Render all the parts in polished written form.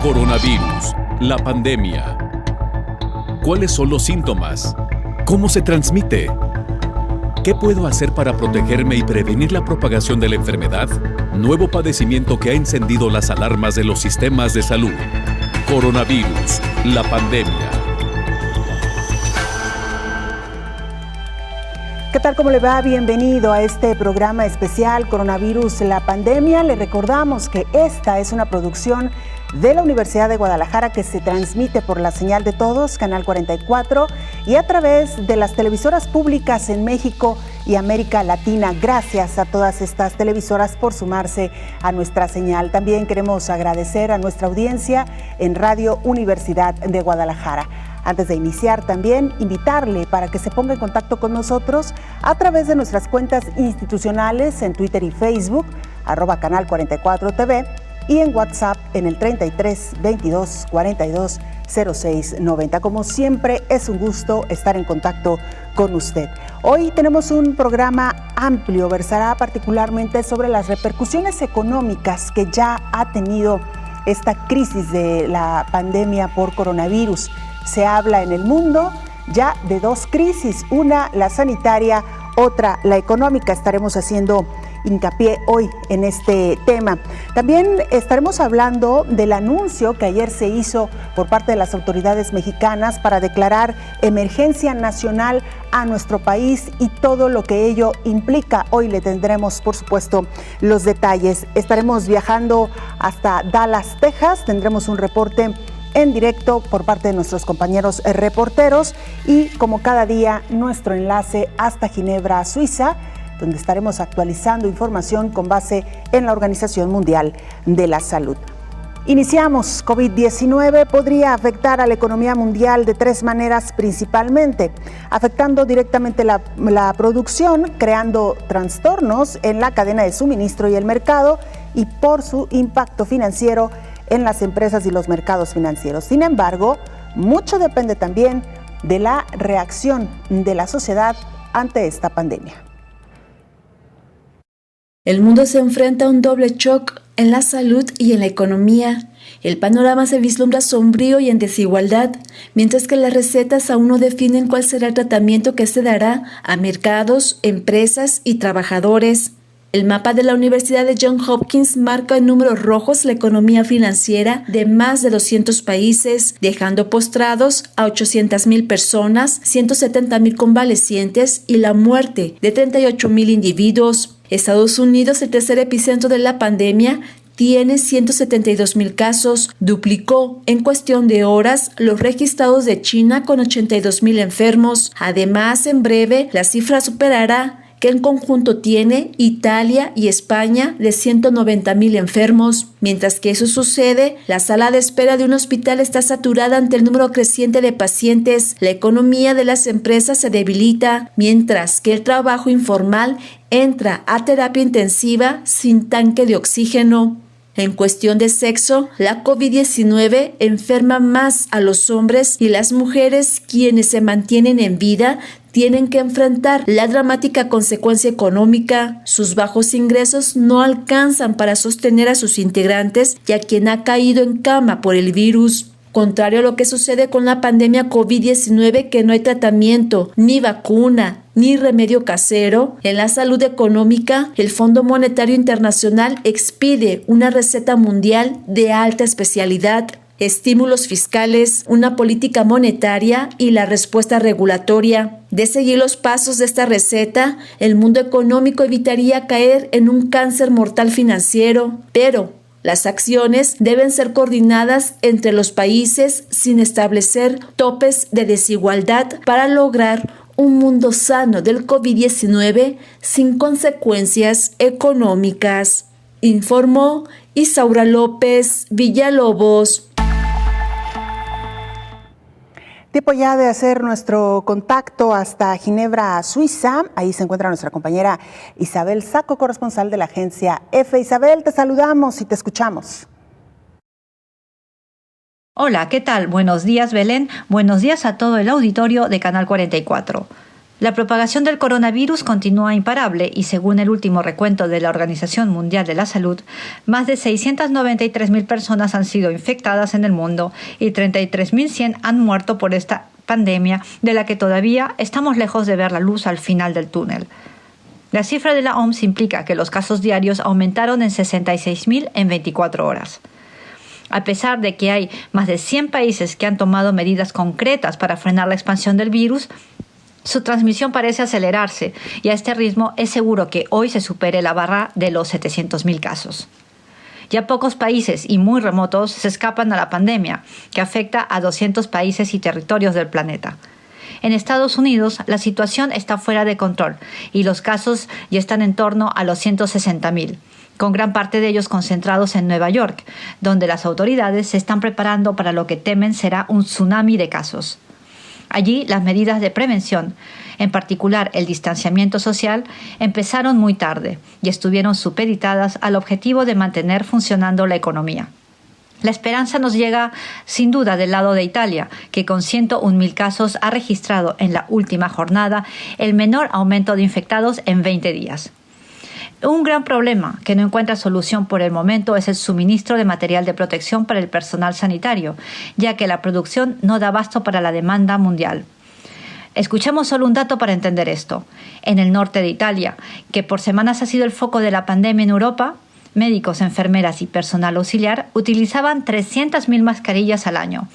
Coronavirus, la pandemia. ¿Cuáles son los síntomas? ¿Cómo se transmite? ¿Qué puedo hacer para protegerme y prevenir la propagación de la enfermedad? Nuevo padecimiento que ha encendido las alarmas de los sistemas de salud. Coronavirus, la pandemia. ¿Qué tal? ¿Cómo le va? Bienvenido a este programa especial Coronavirus, la pandemia. Le recordamos que esta es una producción de la Universidad de Guadalajara que se transmite por la señal de todos, Canal 44, y a través de las televisoras públicas en México y América Latina. Gracias a todas estas televisoras por sumarse a nuestra señal. También queremos agradecer a nuestra audiencia en Radio Universidad de Guadalajara. Antes de iniciar, también invitarle para que se ponga en contacto con nosotros a través de nuestras cuentas institucionales en Twitter y Facebook, @Canal 44 TV, y en WhatsApp en el 33 22 42 06 90. Como siempre, es un gusto estar en contacto con usted. Hoy tenemos un programa amplio, versará particularmente sobre las repercusiones económicas que ya ha tenido esta crisis de la pandemia por coronavirus. Se habla en el mundo ya de dos crisis, una la sanitaria, otra la económica. Estaremos haciendo hincapié hoy en este tema. También estaremos hablando del anuncio que ayer se hizo por parte de las autoridades mexicanas para declarar emergencia nacional a nuestro país y todo lo que ello implica. Hoy le tendremos, por supuesto, los detalles. Estaremos viajando hasta Dallas, Texas. Tendremos un reporte en directo por parte de nuestros compañeros reporteros y, como cada día, nuestro enlace hasta Ginebra, Suiza, donde estaremos actualizando información con base en la Organización Mundial de la Salud. Iniciamos. COVID-19 podría afectar a la economía mundial de tres maneras principalmente, afectando directamente la producción, creando trastornos en la cadena de suministro y el mercado, y por su impacto financiero en las empresas y los mercados financieros. Sin embargo, mucho depende también de la reacción de la sociedad ante esta pandemia. El mundo se enfrenta a un doble shock en la salud y en la economía. El panorama se vislumbra sombrío y en desigualdad, mientras que las recetas aún no definen cuál será el tratamiento que se dará a mercados, empresas y trabajadores. El mapa de la Universidad de Johns Hopkins marca en números rojos la economía financiera de más de 200 países, dejando postrados a 800,000 personas, 170,000 convalecientes y la muerte de 38,000 individuos. Estados Unidos, el tercer epicentro de la pandemia, tiene 172,000 casos, duplicó en cuestión de horas los registrados de China con 82,000 enfermos. Además, en breve, la cifra superará que en conjunto tiene Italia y España de 190,000 enfermos. Mientras que eso sucede, la sala de espera de un hospital está saturada ante el número creciente de pacientes. La economía de las empresas se debilita, mientras que el trabajo informal entra a terapia intensiva sin tanque de oxígeno. En cuestión de sexo, la COVID-19 enferma más a los hombres y las mujeres, quienes se mantienen en vida, tienen que enfrentar la dramática consecuencia económica. Sus bajos ingresos no alcanzan para sostener a sus integrantes y a quien ha caído en cama por el virus. Contrario a lo que sucede con la pandemia COVID-19, que no hay tratamiento, ni vacuna, ni remedio casero, en la salud económica, el Fondo Monetario Internacional expide una receta mundial de alta especialidad, estímulos fiscales, una política monetaria y la respuesta regulatoria. De seguir los pasos de esta receta, el mundo económico evitaría caer en un cáncer mortal financiero, pero las acciones deben ser coordinadas entre los países sin establecer topes de desigualdad para lograr un mundo sano del COVID-19 sin consecuencias económicas, informó Isaura López Villalobos. Tiempo ya de hacer nuestro contacto hasta Ginebra, Suiza. Ahí se encuentra nuestra compañera Isabel Saco, corresponsal de la agencia EFE. Isabel, te saludamos y te escuchamos. Hola, ¿qué tal? Buenos días, Belén. Buenos días a todo el auditorio de Canal 44. La propagación del coronavirus continúa imparable y según el último recuento de la Organización Mundial de la Salud, más de 693.000 personas han sido infectadas en el mundo y 33.100 han muerto por esta pandemia, de la que todavía estamos lejos de ver la luz al final del túnel. La cifra de la OMS implica que los casos diarios aumentaron en 66.000 en 24 horas. A pesar de que hay más de 100 países que han tomado medidas concretas para frenar la expansión del virus, su transmisión parece acelerarse y a este ritmo es seguro que hoy se supere la barra de los 700.000 casos. Ya pocos países y muy remotos se escapan a la pandemia, que afecta a 200 países y territorios del planeta. En Estados Unidos, la situación está fuera de control y los casos ya están en torno a los 160.000, con gran parte de ellos concentrados en Nueva York, donde las autoridades se están preparando para lo que temen será un tsunami de casos. Allí, las medidas de prevención, en particular el distanciamiento social, empezaron muy tarde y estuvieron supeditadas al objetivo de mantener funcionando la economía. La esperanza nos llega sin duda del lado de Italia, que con 101.000 casos ha registrado en la última jornada el menor aumento de infectados en 20 días. Un gran problema que no encuentra solución por el momento es el suministro de material de protección para el personal sanitario, ya que la producción no da abasto para la demanda mundial. Escuchemos solo un dato para entender esto. En el norte de Italia, que por semanas ha sido el foco de la pandemia en Europa, médicos, enfermeras y personal auxiliar utilizaban 300.000 mascarillas al año.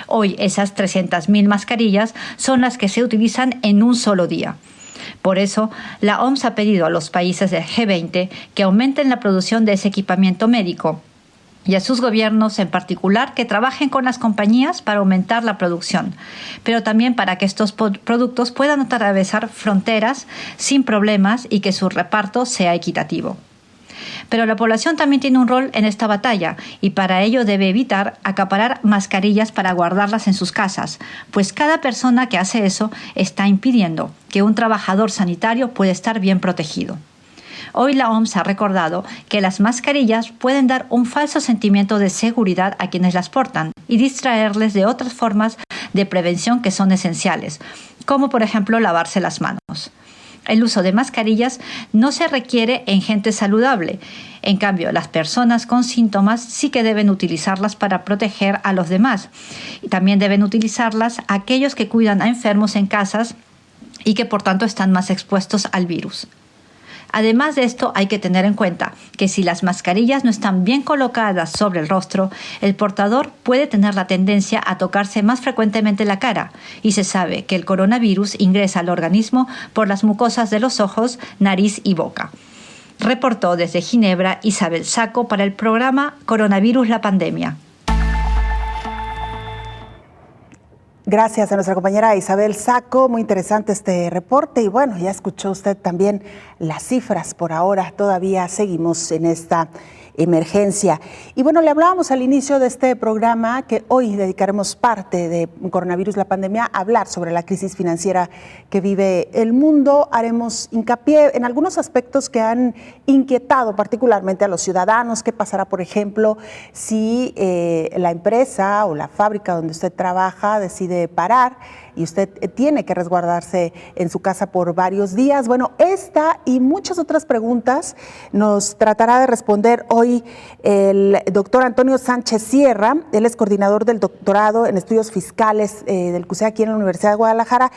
Hoy esas 300.000 mascarillas son las que se utilizan en un solo día. Por eso, la OMS ha pedido a los países del G20 que aumenten la producción de ese equipamiento médico y a sus gobiernos en particular que trabajen con las compañías para aumentar la producción, pero también para que estos productos puedan atravesar fronteras sin problemas y que su reparto sea equitativo. Pero la población también tiene un rol en esta batalla y para ello debe evitar acaparar mascarillas para guardarlas en sus casas, pues cada persona que hace eso está impidiendo que un trabajador sanitario pueda estar bien protegido. Hoy la OMS ha recordado que las mascarillas pueden dar un falso sentimiento de seguridad a quienes las portan y distraerles de otras formas de prevención que son esenciales, como por ejemplo lavarse las manos. El uso de mascarillas no se requiere en gente saludable. En cambio, las personas con síntomas sí que deben utilizarlas para proteger a los demás. Y también deben utilizarlas aquellos que cuidan a enfermos en casas y que por tanto están más expuestos al virus. Además de esto, hay que tener en cuenta que si las mascarillas no están bien colocadas sobre el rostro, el portador puede tener la tendencia a tocarse más frecuentemente la cara y se sabe que el coronavirus ingresa al organismo por las mucosas de los ojos, nariz y boca. Reportó desde Ginebra Isabel Sacco para el programa Coronavirus la Pandemia. Gracias a nuestra compañera Isabel Sacco, muy interesante este reporte y bueno, ya escuchó usted también las cifras, por ahora todavía seguimos en esta emergencia. Y bueno, le hablábamos al inicio de este programa que hoy dedicaremos parte de Coronavirus la Pandemia a hablar sobre la crisis financiera que vive el mundo. Haremos hincapié en algunos aspectos que han inquietado particularmente a los ciudadanos. ¿Qué pasará, por ejemplo, si la empresa o la fábrica donde usted trabaja decide parar y usted tiene que resguardarse en su casa por varios días? Bueno, esta y muchas otras preguntas nos tratará de responder hoy el doctor Antonio Sánchez Sierra. Él es coordinador del doctorado en estudios fiscales del CUSEA aquí en la Universidad de Guadalajara.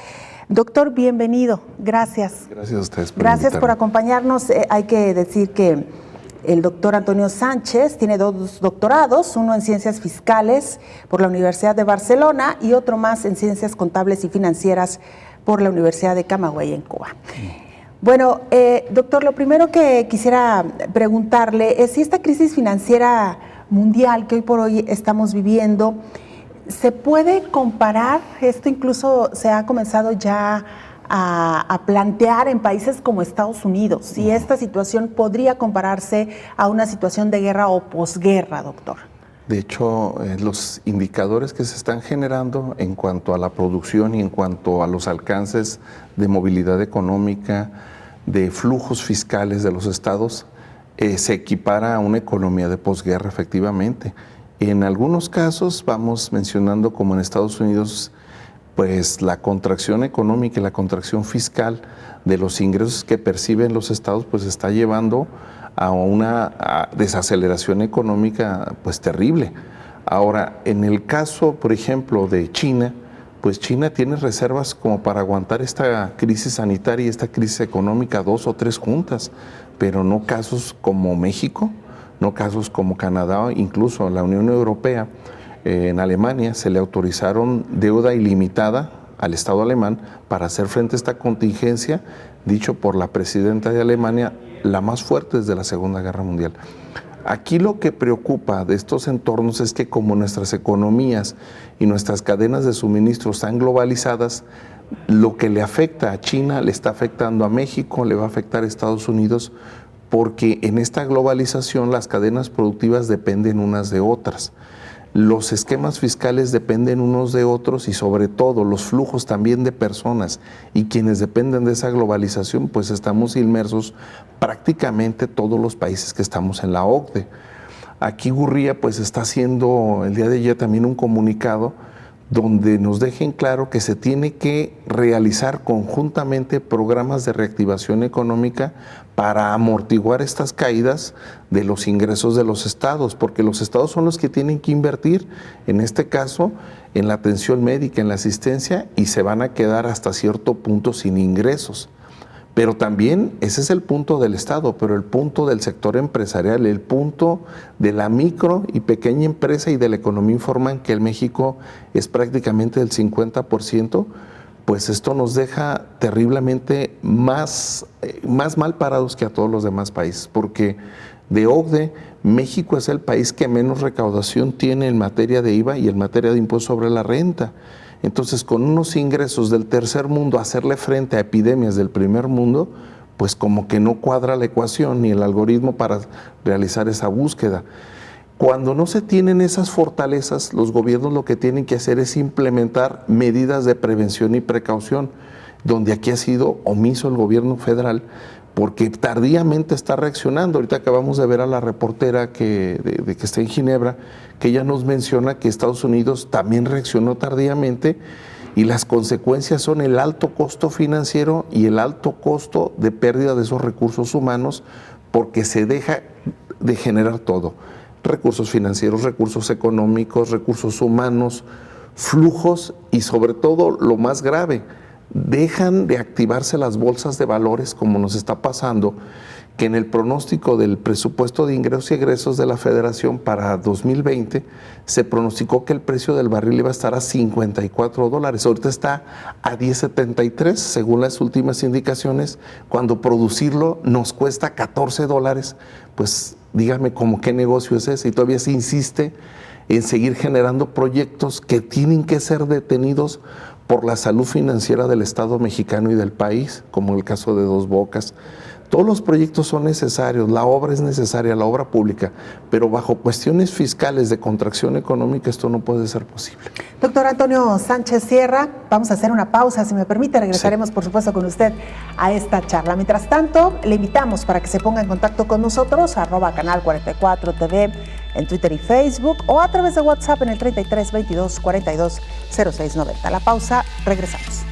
Doctor, bienvenido. Gracias. Gracias a ustedes por Gracias invitarme. por acompañarnos. Hay que decir que el doctor Antonio Sánchez tiene 2 doctorados, uno en Ciencias Fiscales por la Universidad de Barcelona y otro más en Ciencias Contables y Financieras por la Universidad de Camagüey en Cuba. Bueno, doctor, lo primero que quisiera preguntarle es si esta crisis financiera mundial que hoy por hoy estamos viviendo, ¿se puede comparar? Esto incluso se ha comenzado ya a plantear en países como Estados Unidos, si esta situación podría compararse a una situación de guerra o posguerra, doctor. De hecho, los indicadores que se están generando en cuanto a la producción y en cuanto a los alcances de movilidad económica, de flujos fiscales de los estados, se equipara a una economía de posguerra, efectivamente. En algunos casos, vamos mencionando como en Estados Unidos, pues la contracción económica y la contracción fiscal de los ingresos que perciben los estados pues está llevando a una desaceleración económica pues terrible. Ahora, en el caso, por ejemplo, de China, pues China tiene reservas como para aguantar esta crisis sanitaria y esta crisis económica 2 o 3 juntas, pero no casos como México, no casos como Canadá, incluso la Unión Europea. En Alemania se le autorizaron deuda ilimitada al Estado alemán para hacer frente a esta contingencia, dicho por la presidenta de Alemania, la más fuerte desde la Segunda Guerra Mundial. Aquí lo que preocupa de estos entornos es que como nuestras economías y nuestras cadenas de suministro están globalizadas, lo que le afecta a China le está afectando a México, le va a afectar a Estados Unidos, porque en esta globalización las cadenas productivas dependen unas de otras. Los esquemas fiscales dependen unos de otros y sobre todo los flujos también de personas y quienes dependen de esa globalización, pues estamos inmersos prácticamente todos los países que estamos en la OCDE. Aquí Gurría pues está haciendo el día de ayer también un comunicado donde nos dejen claro que se tiene que realizar conjuntamente programas de reactivación económica para amortiguar estas caídas de los ingresos de los estados, porque los estados son los que tienen que invertir, en este caso, en la atención médica, en la asistencia, y se van a quedar hasta cierto punto sin ingresos. Pero también ese es el punto del Estado, pero el punto del sector empresarial, el punto de la micro y pequeña empresa y de la economía informal, que en México es prácticamente del 50%, pues esto nos deja terriblemente más mal parados que a todos los demás países, porque de OCDE, México es el país que menos recaudación tiene en materia de IVA y en materia de impuesto sobre la renta. Entonces, con unos ingresos del tercer mundo, hacerle frente a epidemias del primer mundo, pues como que no cuadra la ecuación ni el algoritmo para realizar esa búsqueda. Cuando no se tienen esas fortalezas, los gobiernos lo que tienen que hacer es implementar medidas de prevención y precaución, donde aquí ha sido omiso el gobierno federal, porque tardíamente está reaccionando. Ahorita acabamos de ver a la reportera que está en Ginebra, que ella nos menciona que Estados Unidos también reaccionó tardíamente y las consecuencias son el alto costo financiero y el alto costo de pérdida de esos recursos humanos, porque se deja de generar todo. Recursos financieros, recursos económicos, recursos humanos, flujos y sobre todo lo más grave, dejan de activarse las bolsas de valores como nos está pasando, que en el pronóstico del presupuesto de ingresos y egresos de la Federación para 2020 se pronosticó que el precio del barril iba a estar a $54. Ahorita está a $10.73 según las últimas indicaciones, cuando producirlo nos cuesta $14. Pues dígame cómo qué negocio es ese, y todavía se insiste en seguir generando proyectos que tienen que ser detenidos por la salud financiera del Estado mexicano y del país, como el caso de Dos Bocas. Todos los proyectos son necesarios, la obra es necesaria, la obra pública, pero bajo cuestiones fiscales de contracción económica esto no puede ser posible. Doctor Antonio Sánchez Sierra, vamos a hacer una pausa, si me permite, regresaremos por supuesto con usted a esta charla. Mientras tanto, le invitamos para que se ponga en contacto con nosotros, @Canal 44 TV, en Twitter y Facebook, o a través de WhatsApp en el 33 22 42 06 90. La pausa, regresamos.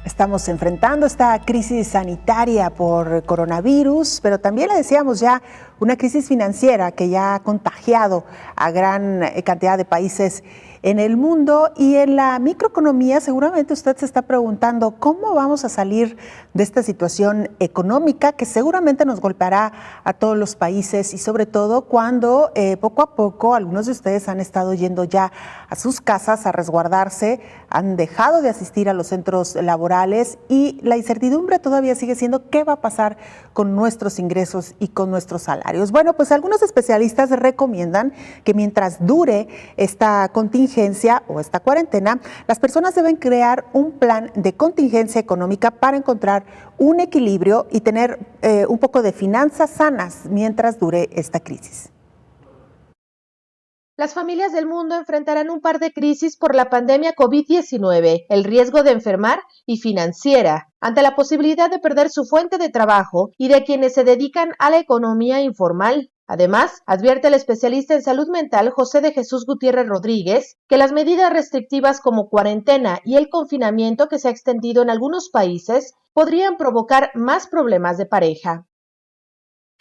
Estamos enfrentando esta crisis sanitaria por coronavirus, pero también le decíamos ya una crisis financiera que ya ha contagiado a gran cantidad de países en el mundo. Y en la microeconomía seguramente usted se está preguntando cómo vamos a salir de esta situación económica que seguramente nos golpeará a todos los países, y sobre todo cuando poco a poco algunos de ustedes han estado yendo ya a sus casas a resguardarse, han dejado de asistir a los centros laborales y la incertidumbre todavía sigue siendo qué va a pasar con nuestros ingresos y con nuestros salarios. salarios. Bueno, pues algunos especialistas recomiendan que mientras dure esta contingencia o esta cuarentena, las personas deben crear un plan de contingencia económica para encontrar un equilibrio y tener un poco de finanzas sanas mientras dure esta crisis. Las familias del mundo enfrentarán un par de crisis por la pandemia COVID-19, el riesgo de enfermar y financiera, ante la posibilidad de perder su fuente de trabajo y de quienes se dedican a la economía informal. Además, advierte el especialista en salud mental José de Jesús Gutiérrez Rodríguez que las medidas restrictivas como cuarentena y el confinamiento que se ha extendido en algunos países podrían provocar más problemas de pareja.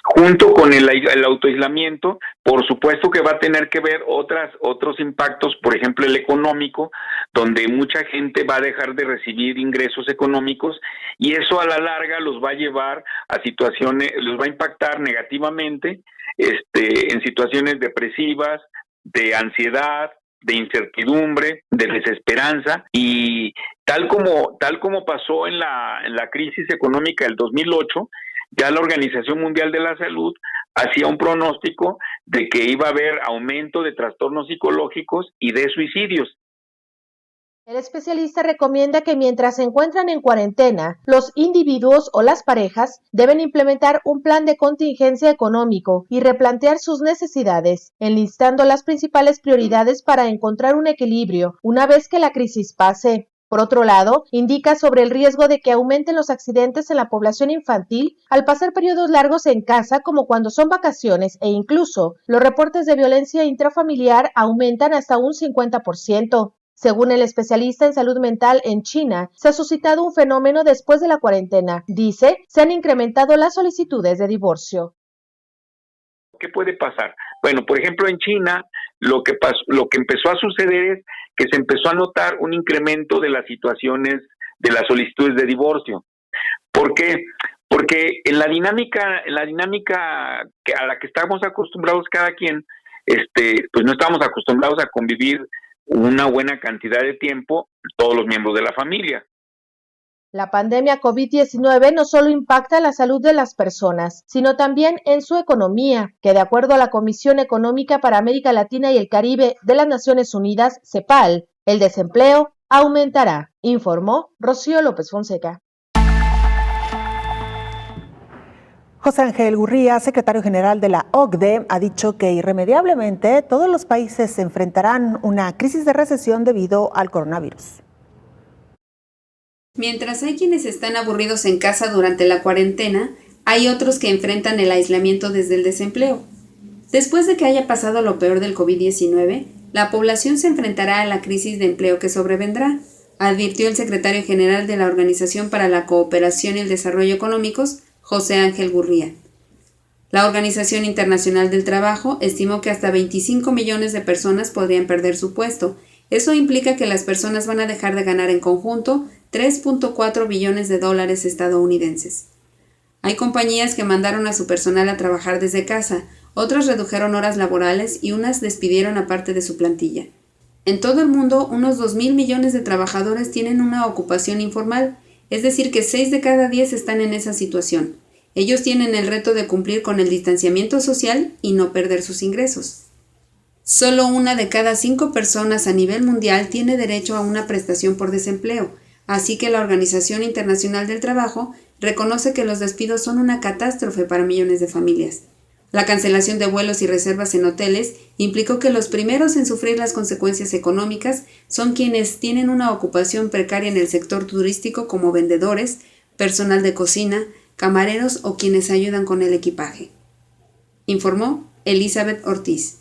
Junto con el autoaislamiento, por supuesto que va a tener que ver otros impactos, por ejemplo el económico, donde mucha gente va a dejar de recibir ingresos económicos y eso a la larga los va a llevar a situaciones, los va a impactar negativamente en situaciones depresivas, de ansiedad, de incertidumbre, de desesperanza, y tal como pasó en la crisis económica del 2008, ya la Organización Mundial de la Salud hacía un pronóstico de que iba a haber aumento de trastornos psicológicos y de suicidios. El especialista recomienda que mientras se encuentran en cuarentena, los individuos o las parejas deben implementar un plan de contingencia económico y replantear sus necesidades, enlistando las principales prioridades para encontrar un equilibrio una vez que la crisis pase. Por otro lado, indica sobre el riesgo de que aumenten los accidentes en la población infantil al pasar periodos largos en casa, como cuando son vacaciones, e incluso los reportes de violencia intrafamiliar aumentan hasta un 50%. Según el especialista en salud mental en China, se ha suscitado un fenómeno después de la cuarentena. Dice, se han incrementado las solicitudes de divorcio. ¿Qué puede pasar? Bueno, por ejemplo, en China, lo que empezó a suceder es que se empezó a notar un incremento de las situaciones de las solicitudes de divorcio. ¿Por qué? Porque en la dinámica a la que estamos acostumbrados cada quien, pues no estamos acostumbrados a convivir una buena cantidad de tiempo todos los miembros de la familia. La pandemia COVID-19 no solo impacta la salud de las personas, sino también en su economía, que de acuerdo a la Comisión Económica para América Latina y el Caribe de las Naciones Unidas, CEPAL, el desempleo aumentará, informó Rocío López Fonseca. José Ángel Gurría, secretario general de la OCDE, ha dicho que irremediablemente todos los países enfrentarán una crisis de recesión debido al coronavirus. Mientras hay quienes están aburridos en casa durante la cuarentena, hay otros que enfrentan el aislamiento desde el desempleo. Después de que haya pasado lo peor del COVID-19, la población se enfrentará a la crisis de empleo que sobrevendrá, advirtió el secretario general de la Organización para la Cooperación y el Desarrollo Económicos, José Ángel Gurría. La Organización Internacional del Trabajo estimó que hasta 25 millones de personas podrían perder su puesto. Eso implica que las personas van a dejar de ganar en conjunto 3.4 billones de dólares estadounidenses. Hay compañías que mandaron a su personal a trabajar desde casa, otras redujeron horas laborales y unas despidieron a parte de su plantilla. En todo el mundo, unos 2.000 millones de trabajadores tienen una ocupación informal, es decir que 6 de cada 10 están en esa situación. Ellos tienen el reto de cumplir con el distanciamiento social y no perder sus ingresos. Solo 1 de cada 5 personas a nivel mundial tiene derecho a una prestación por desempleo, así que la Organización Internacional del Trabajo reconoce que los despidos son una catástrofe para millones de familias. La cancelación de vuelos y reservas en hoteles implicó que los primeros en sufrir las consecuencias económicas son quienes tienen una ocupación precaria en el sector turístico como vendedores, personal de cocina, camareros o quienes ayudan con el equipaje. Informó Elizabeth Ortiz.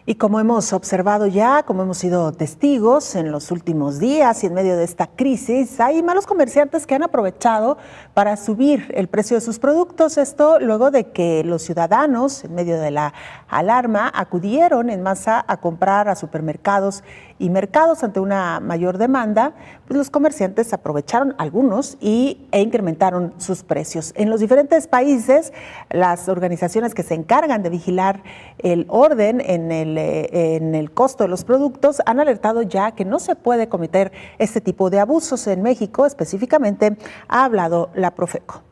Y como hemos observado ya, como hemos sido testigos en los últimos días y en medio de esta crisis, hay malos comerciantes que han aprovechado para subir el precio de sus productos. Esto luego de que los ciudadanos, en medio de la alarma, acudieron en masa a comprar a supermercados y mercados ante una mayor demanda. Pues los comerciantes aprovecharon algunos e incrementaron sus precios. En los diferentes países, las organizaciones que se encargan de vigilar el orden en el costo de los productos han alertado ya que no se puede cometer este tipo de abusos. En México específicamente ha hablado la Profeco.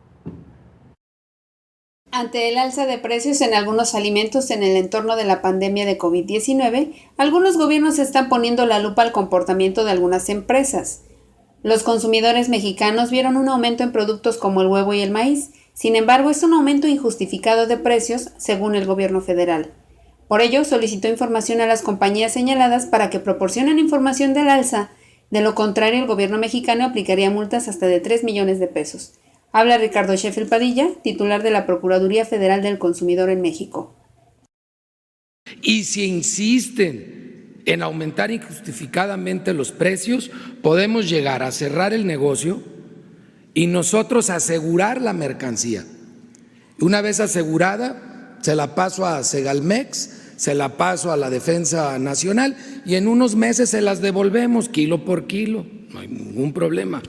Ante el alza de precios en algunos alimentos en el entorno de la pandemia de COVID-19, algunos gobiernos están poniendo la lupa al comportamiento de algunas empresas. Los consumidores mexicanos vieron un aumento en productos como el huevo y el maíz. Sin embargo, es un aumento injustificado de precios, según el gobierno federal. Por ello, solicitó información a las compañías señaladas para que proporcionen información del alza. De lo contrario, el gobierno mexicano aplicaría multas hasta de 3 millones de pesos. Habla Ricardo Sheffield Padilla, titular de la Procuraduría Federal del Consumidor en México. Y si insisten en aumentar injustificadamente los precios, podemos llegar a cerrar el negocio y nosotros asegurar la mercancía. Una vez asegurada, se la paso a Segalmex, se la paso a la Defensa Nacional y en unos meses se las devolvemos kilo por kilo, no hay ningún problema.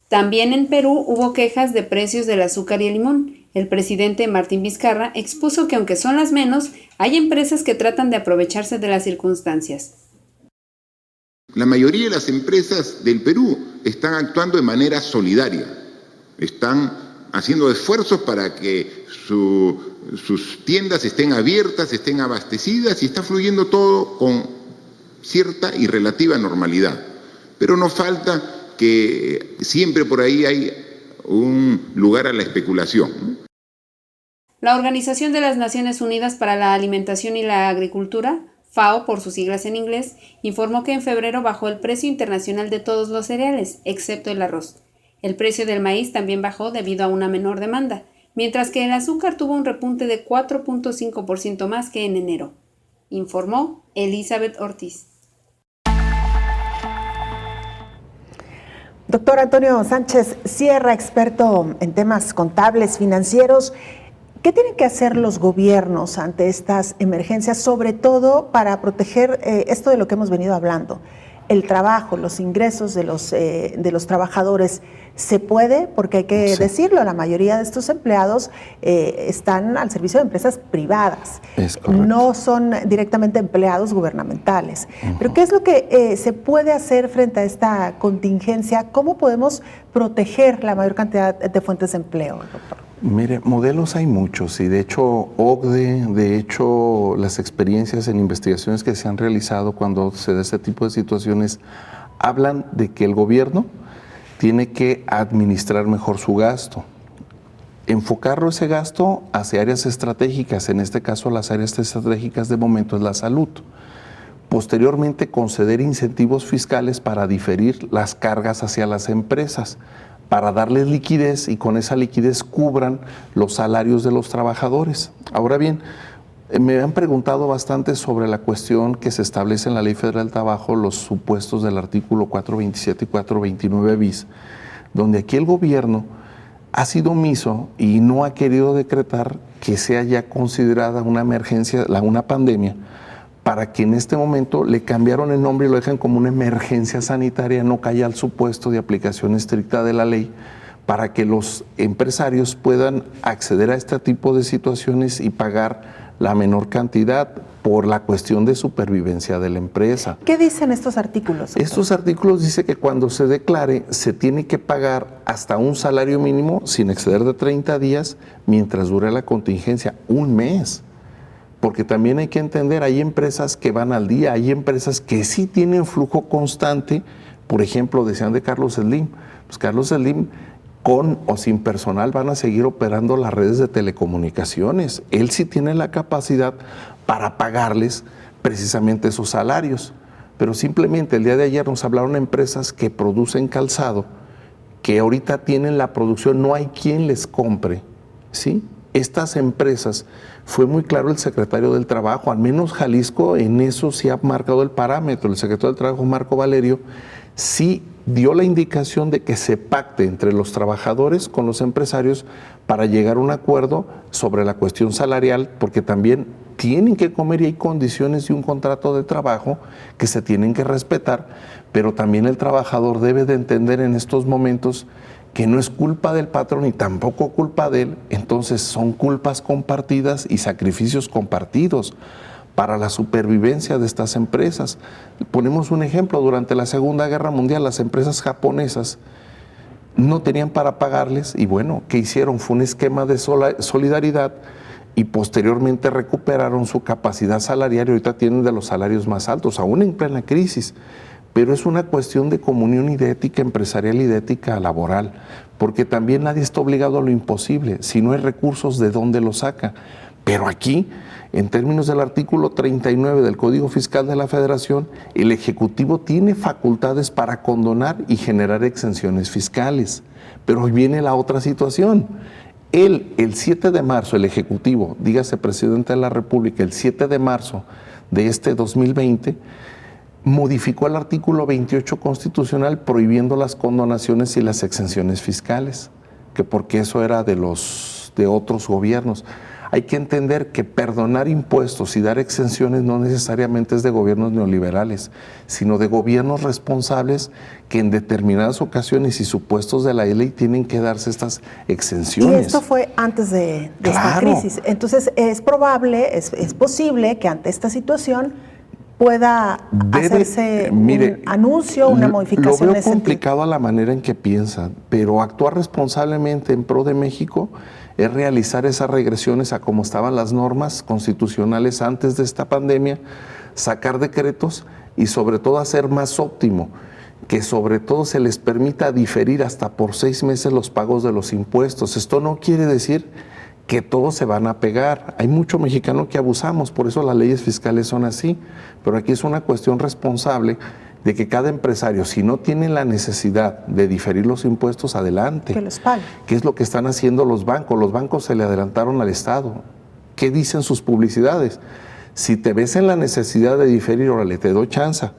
También en Perú hubo quejas de precios del azúcar y el limón. El presidente Martín Vizcarra expuso que aunque son las menos, hay empresas que tratan de aprovecharse de las circunstancias. La mayoría de las empresas del Perú están actuando de manera solidaria, están haciendo esfuerzos para que sus tiendas estén abiertas, estén abastecidas y está fluyendo todo con cierta y relativa normalidad. Pero no falta que siempre por ahí hay un lugar a la especulación, ¿no? La Organización de las Naciones Unidas para la Alimentación y la Agricultura, FAO por sus siglas en inglés, informó que en febrero bajó el precio internacional de todos los cereales, excepto el arroz. El precio del maíz también bajó debido a una menor demanda, mientras que el azúcar tuvo un repunte de 4.5% más que en enero, informó Elizabeth Ortiz. Doctor Antonio Sánchez Sierra, experto en temas contables, financieros, ¿qué tienen que hacer los gobiernos ante estas emergencias, sobre todo para proteger esto de lo que hemos venido hablando? El trabajo, los ingresos de los trabajadores. ¿Se puede? Porque hay que decirlo, la mayoría de estos empleados están al servicio de empresas privadas. No son directamente empleados gubernamentales. Pero ¿qué es lo que se puede hacer frente a esta contingencia? ¿Cómo podemos proteger la mayor cantidad de fuentes de empleo, doctor? Mire, modelos hay muchos y de hecho OCDE, de hecho las experiencias en investigaciones que se han realizado cuando se da este tipo de situaciones hablan de que el gobierno tiene que administrar mejor su gasto, enfocarlo ese gasto hacia áreas estratégicas, en este caso las áreas estratégicas de momento es la salud. Posteriormente conceder incentivos fiscales para diferir las cargas hacia las empresas, para darles liquidez y con esa liquidez cubran los salarios de los trabajadores. Ahora bien, me han preguntado bastante sobre la cuestión que se establece en la Ley Federal del Trabajo, los supuestos del artículo 427 y 429 bis, donde aquí el gobierno ha sido omiso y no ha querido decretar que sea ya considerada una emergencia, una pandemia, para que en este momento le cambiaron el nombre y lo dejan como una emergencia sanitaria, no caiga al supuesto de aplicación estricta de la ley, para que los empresarios puedan acceder a este tipo de situaciones y pagar la menor cantidad por la cuestión de supervivencia de la empresa. ¿Qué dicen estos artículos, doctor? Estos artículos dicen que cuando se declare se tiene que pagar hasta un salario mínimo sin exceder de 30 días mientras dure la contingencia, un mes. Porque también hay que entender, hay empresas que van al día, hay empresas que sí tienen flujo constante. Por ejemplo, decían de Carlos Slim, pues Carlos Slim con o sin personal van a seguir operando las redes de telecomunicaciones. Él sí tiene la capacidad para pagarles precisamente esos salarios. Pero simplemente el día de ayer nos hablaron empresas que producen calzado, que ahorita tienen la producción, no hay quien les compre, ¿sí? Estas empresas, fue muy claro el secretario del Trabajo, al menos Jalisco en eso sí ha marcado el parámetro. El secretario del Trabajo, Marco Valerio, sí dio la indicación de que se pacte entre los trabajadores con los empresarios para llegar a un acuerdo sobre la cuestión salarial, porque también tienen que comer y hay condiciones de un contrato de trabajo que se tienen que respetar, pero también el trabajador debe de entender en estos momentos que no es culpa del patrón y tampoco culpa de él, entonces son culpas compartidas y sacrificios compartidos para la supervivencia de estas empresas. Ponemos un ejemplo, durante la Segunda Guerra Mundial las empresas japonesas no tenían para pagarles y bueno, ¿qué hicieron? Fue un esquema de solidaridad y posteriormente recuperaron su capacidad salarial y ahorita tienen de los salarios más altos, aún en plena crisis. Pero es una cuestión de comunión y de ética empresarial y de ética laboral, porque también nadie está obligado a lo imposible. Si no hay recursos, ¿de dónde los saca? Pero aquí, en términos del artículo 39 del Código Fiscal de la Federación, el Ejecutivo tiene facultades para condonar y generar exenciones fiscales. Pero hoy viene la otra situación. El 7 de marzo, el Ejecutivo, dígase Presidente de la República, el 7 de marzo de este 2020, modificó el artículo 28 constitucional prohibiendo las condonaciones y las exenciones fiscales, que porque eso era de otros gobiernos. Hay que entender que perdonar impuestos y dar exenciones no necesariamente es de gobiernos neoliberales, sino de gobiernos responsables que en determinadas ocasiones y supuestos de la ley tienen que darse estas exenciones. Y esto fue antes de esta crisis. Entonces, es probable, es posible que ante esta situación pueda hacerse un anuncio, una modificación. Lo veo complicado a la manera en que piensan, pero actuar responsablemente en pro de México es realizar esas regresiones a cómo estaban las normas constitucionales antes de esta pandemia, sacar decretos y sobre todo hacer más óptimo, que sobre todo se les permita diferir hasta por 6 meses los pagos de los impuestos. Esto no quiere decir que todos se van a pegar. Hay mucho mexicano que abusamos, por eso las leyes fiscales son así, pero aquí es una cuestión responsable de que cada empresario, si no tiene la necesidad de diferir los impuestos, adelante. Que los pague. ¿Qué es lo que están haciendo los bancos? Los bancos se le adelantaron al Estado. ¿Qué dicen sus publicidades? Si te ves en la necesidad de diferir, órale, te doy chance,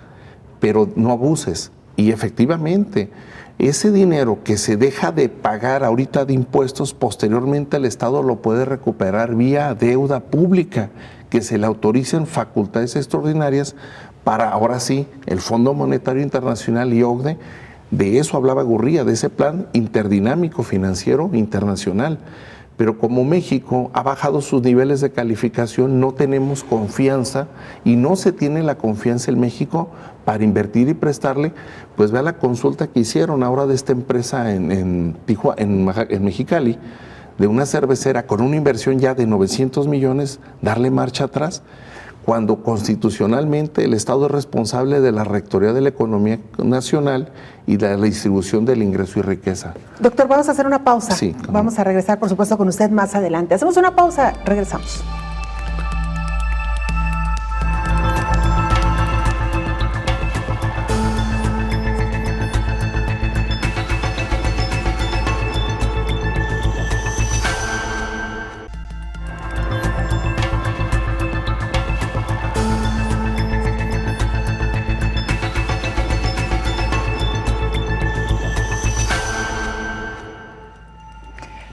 pero no abuses. Y efectivamente, ese dinero que se deja de pagar ahorita de impuestos, posteriormente el Estado lo puede recuperar vía deuda pública, que se le autoricen facultades extraordinarias para, ahora sí, el Fondo Monetario Internacional y OCDE. De eso hablaba Gurría, de ese plan interdinámico financiero internacional. Pero como México ha bajado sus niveles de calificación, no tenemos confianza y no se tiene la confianza en México para invertir y prestarle. Pues vea la consulta que hicieron ahora de esta empresa en Mexicali, de una cervecera con una inversión ya de 900 millones, darle marcha atrás, cuando constitucionalmente el Estado es responsable de la rectoría de la economía nacional y de la distribución del ingreso y riqueza. Doctor, vamos a hacer una pausa. Sí, vamos a regresar, por supuesto, con usted más adelante. Hacemos una pausa, regresamos.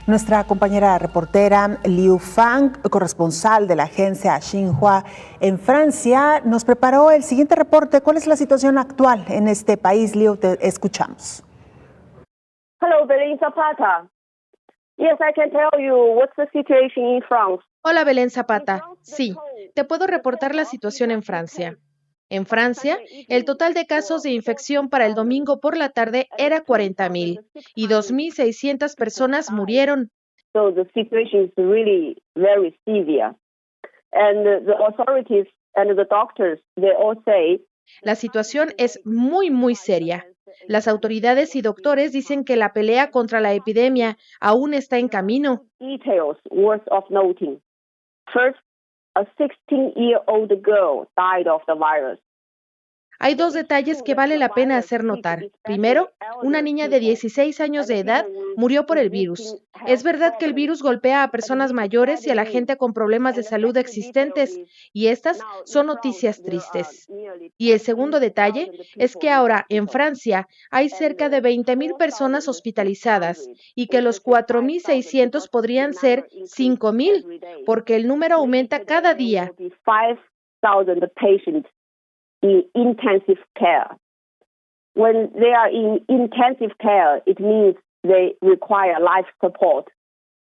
Nuestra compañera reportera Liu Fang, corresponsal de la agencia Xinhua en Francia, nos preparó el siguiente reporte. ¿Cuál es la situación actual en este país? Liu, te escuchamos. Hello, Belén Zapata. Yes, I can tell you what's the situation in France. Hola, Belén Zapata. Sí, te puedo reportar la situación en Francia. En Francia, el total de casos de infección para el domingo por la tarde era 40,000 y 2,600 personas murieron. So the situation is really very severe. And the authorities and the doctors, they all say, la situación es muy seria. Las autoridades y doctores dicen que la pelea contra la epidemia aún está en camino. Details worth of noting. First, a 16-year-old girl died of the virus. Hay 2 detalles que vale la pena hacer notar. Primero, una niña de 16 años de edad murió por el virus. Es verdad que el virus golpea a personas mayores y a la gente con problemas de salud existentes, y estas son noticias tristes. Y el segundo detalle es que ahora en Francia hay cerca de 20,000 personas hospitalizadas y que los 4,600 podrían ser 5,000, porque el número aumenta cada día. 5,000 patients in intensive care. When they are in intensive care, it means they require life support.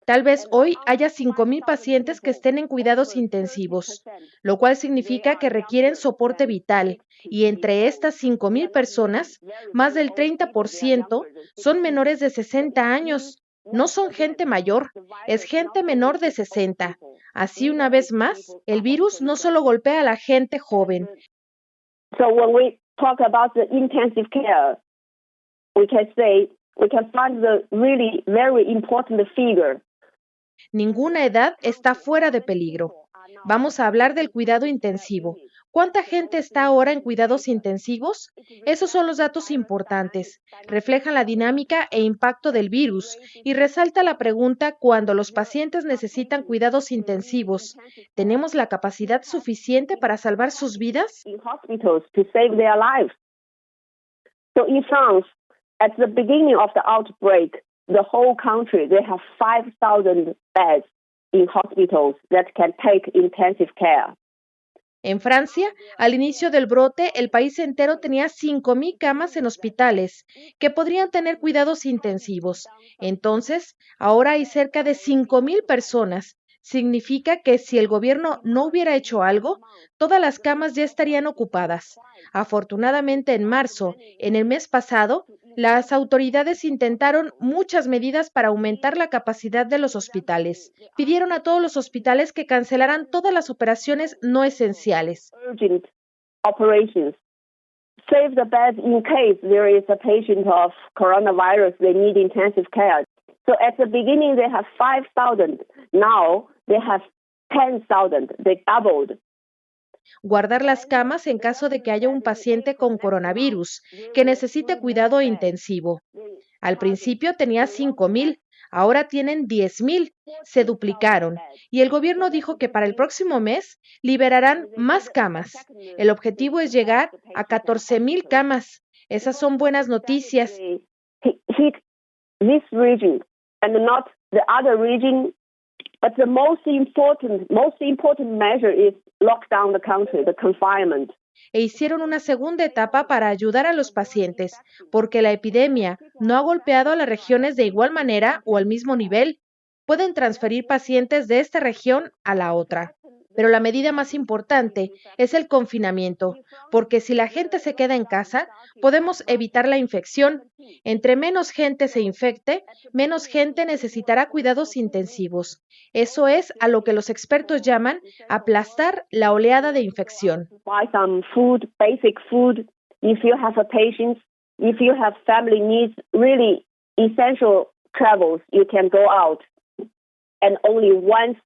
Tal vez hoy haya 5,000 pacientes que estén en cuidados intensivos, lo cual significa que requieren soporte vital, y entre estas 5,000 personas, más del 30% son menores de 60 años. No son gente mayor, es gente menor de 60. Así, una vez más, el virus no solo golpea a la gente joven. So when we talk about the intensive care, we can find the really very important figure. Ninguna edad está fuera de peligro. Vamos a hablar del cuidado intensivo. ¿Cuánta gente está ahora en cuidados intensivos? Esos son los datos importantes. Reflejan la dinámica e impacto del virus y resalta la pregunta cuando los pacientes necesitan cuidados intensivos. ¿Tenemos la capacidad suficiente para salvar sus vidas? In hospitals to save their lives. So in France, at the beginning of the outbreak, the whole country, they have 5,000 beds in hospitals that can take intensive care. En Francia, al inicio del brote, el país entero tenía 5,000 camas en hospitales que podrían tener cuidados intensivos. Entonces, ahora hay cerca de 5,000 personas. Significa que si el gobierno no hubiera hecho algo, todas las camas ya estarían ocupadas. Afortunadamente, en marzo, en el mes pasado, las autoridades intentaron muchas medidas para aumentar la capacidad de los hospitales. Pidieron a todos los hospitales que cancelaran todas las operaciones no esenciales. Urgent operations. Save the beds in case there is a patient of coronavirus, they need intensive care. So at the beginning they have 5,000. Now they have 10,000. They doubled. Guardar las camas en caso de que haya un paciente con coronavirus que necesite cuidado intensivo. Al principio tenía 5,000, ahora tienen 10,000, se duplicaron, y el gobierno dijo que para el próximo mes liberarán más camas. El objetivo es llegar a 14,000 camas. Esas son buenas noticias. Hit this region and not the other region. But the most important measure is lock down the country, the confinement. E hicieron una segunda etapa para ayudar a los pacientes, porque la epidemia no ha golpeado a las regiones de igual manera o al mismo nivel. Pueden transferir pacientes de esta región a la otra. Pero la medida más importante es el confinamiento, porque si la gente se queda en casa, podemos evitar la infección. Entre menos gente se infecte, menos gente necesitará cuidados intensivos. Eso es a lo que los expertos llaman aplastar la oleada de infección. Buy some food, basic food. If you have a patient, if you have family needs, really essential travels, you can go out, and only once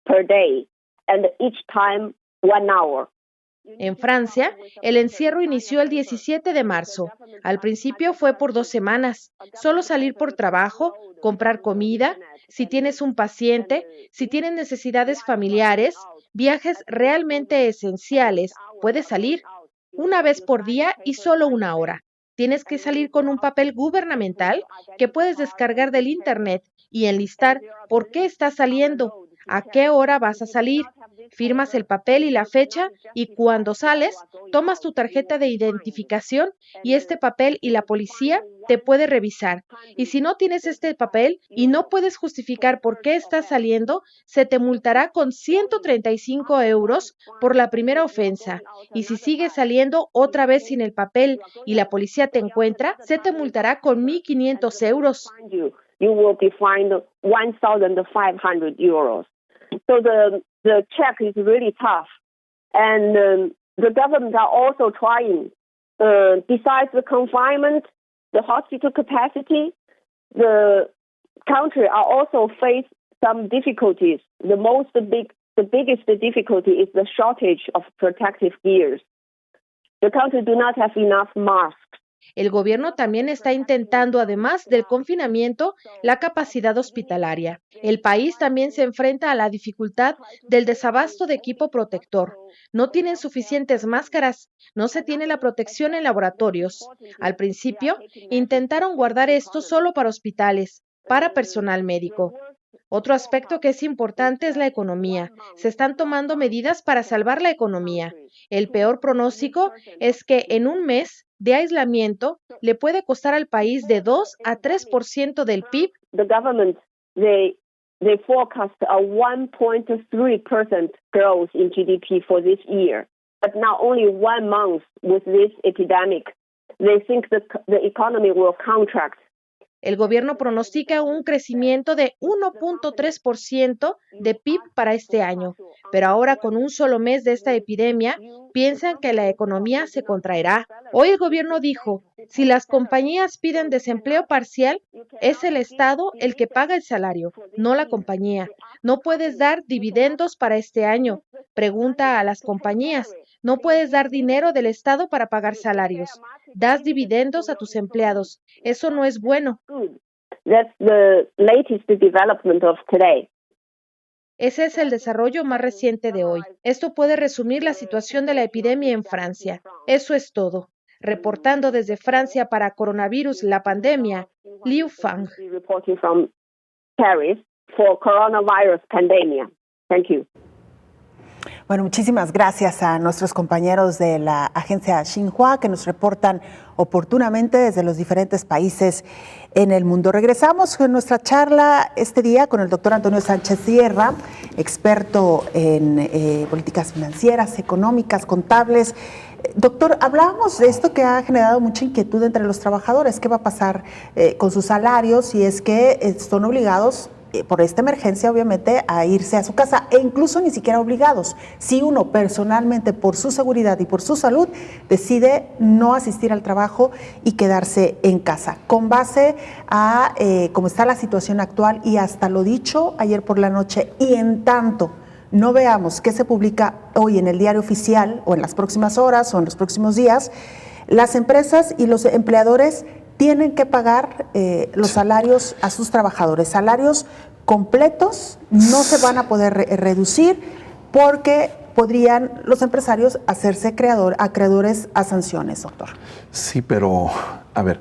per day. And each time 1 hour. En Francia, el encierro inició el 17 de marzo. Al principio fue por 2 semanas. Solo salir por trabajo, comprar comida, si tienes un paciente, si tienes necesidades familiares, viajes realmente esenciales, puedes salir una vez por día y solo 1 hora. Tienes que salir con un papel gubernamental que puedes descargar del internet y enlistar por qué estás saliendo, a qué hora vas a salir. Firmas el papel y la fecha y cuando sales, tomas tu tarjeta de identificación y este papel y la policía te puede revisar. Y si no tienes este papel y no puedes justificar por qué estás saliendo, se te multará con 135 euros por la primera ofensa. Y si sigues saliendo otra vez sin el papel y la policía te encuentra, se te multará con 1,500 euros. You will be fined 1,500 euros. So the check is really tough. And the government are also trying, besides the confinement, the hospital capacity, the country are also face some difficulties. The biggest difficulty is the shortage of protective gears. The country do not have enough masks. El gobierno también está intentando, además del confinamiento, la capacidad hospitalaria. El país también se enfrenta a la dificultad del desabasto de equipo protector. No tienen suficientes máscaras, no se tiene la protección en laboratorios. Al principio, intentaron guardar esto solo para hospitales, para personal médico. Otro aspecto que es importante es la economía. Se están tomando medidas para salvar la economía. El peor pronóstico es que en un mes de aislamiento le puede costar al país de 2 a 3% del PIB. The government, they they forecast a 1.3% growth in GDP for this year. But now only 1 month with this epidemic, they think the economy will contract. El gobierno pronostica un crecimiento de 1.3% de PIB para este año, pero ahora con un solo mes de esta epidemia, piensan que la economía se contraerá. Hoy el gobierno dijo, si las compañías piden desempleo parcial, es el Estado el que paga el salario, no la compañía. No puedes dar dividendos para este año. Pregunta a las compañías. No puedes dar dinero del Estado para pagar salarios. Das dividendos a tus empleados. Eso no es bueno. That's the latest development of today. Ese es el desarrollo más reciente de hoy. Esto puede resumir la situación de la epidemia en Francia. Eso es todo. Reportando desde Francia para Coronavirus, la pandemia, Liu Fang. Reporting from Paris for coronavirus pandemia. Thank you. Bueno, muchísimas gracias a nuestros compañeros de la agencia Xinhua que nos reportan oportunamente desde los diferentes países en el mundo. Regresamos con nuestra charla este día con el doctor Antonio Sánchez Sierra, experto en políticas financieras, económicas, contables. Doctor, hablábamos de esto que ha generado mucha inquietud entre los trabajadores. ¿Qué va a pasar con sus salarios si es que son obligados por esta emergencia, obviamente, a irse a su casa, e incluso ni siquiera obligados? Si uno personalmente, por su seguridad y por su salud, decide no asistir al trabajo y quedarse en casa, con base a cómo está la situación actual y hasta lo dicho ayer por la noche, y en tanto no veamos qué se publica hoy en el diario oficial o en las próximas horas o en los próximos días, las empresas y los empleadores tienen que pagar los salarios a sus trabajadores. Salarios completos no se van a poder reducir porque podrían los empresarios hacerse acreedores a sanciones, doctor. Sí, pero a ver,